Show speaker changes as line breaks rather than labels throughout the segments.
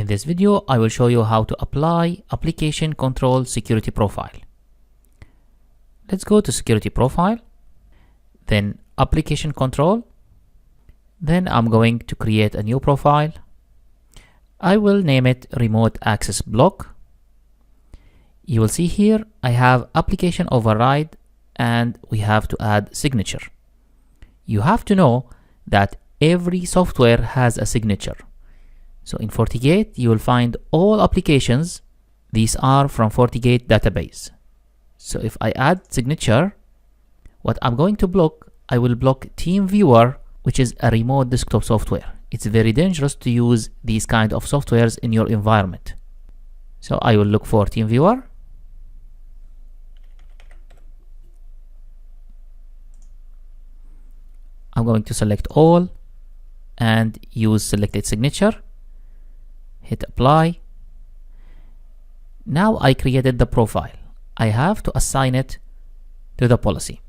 In this video, I will show you how to apply application control security profile. Let's go to security profile, then application control. Then I'm going to create a new profile. I will name it remote access block. You will see here I have application override and we have to add signature. You have to know that every software has a signature. So in FortiGate, you will find all applications. These are from FortiGate database. So if I add signature, what I'm going to block, I will block TeamViewer, which is a remote desktop software. It's very dangerous to use these kind of softwares in your environment. So I will look for TeamViewer. I'm going to select all and use selected signature. Hit apply. Now I created the profile. I have to assign it to the policy.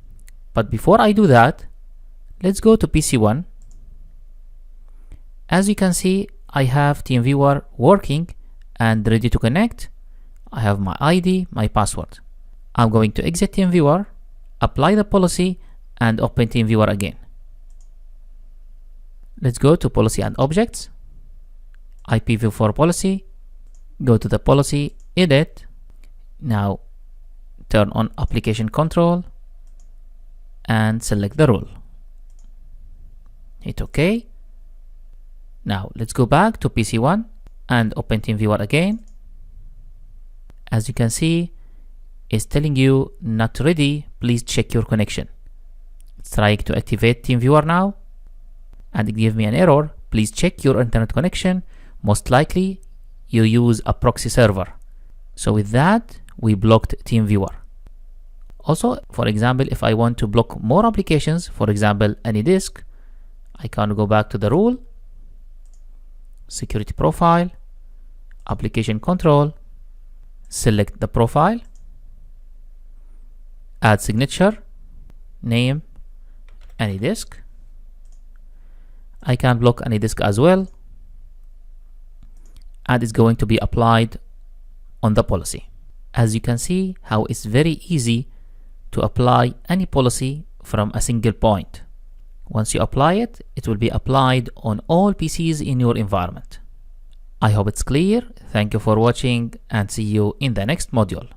But before I do that, let's go to PC1. As you can see, I have TeamViewer working and ready to connect. I have my ID, my password. I'm going to exit TeamViewer, apply the policy, and open TeamViewer again. Let's go to policy and objects. IPv4 policy, go to the policy, edit. Now turn on application control and select the rule. Hit OK. Now let's go back to PC1 and open TeamViewer again. As you can see, it's telling you not ready, please check your connection. It's trying to activate TeamViewer now and it gave me an error. Please check your internet connection. Most likely you use a proxy server. So with that, we blocked TeamViewer. Also, for example, if I want to block more applications, for example, any disk, I can go back to the rule, security profile, application control, select the profile, add signature, name, any disk. I can block any disk as well, and it's going to be applied on the policy. As you can see how it's very easy to apply any policy from a single point. Once you apply it, it will be applied on all PCs in your environment. I hope it's clear. Thank you for watching and see you in the next module.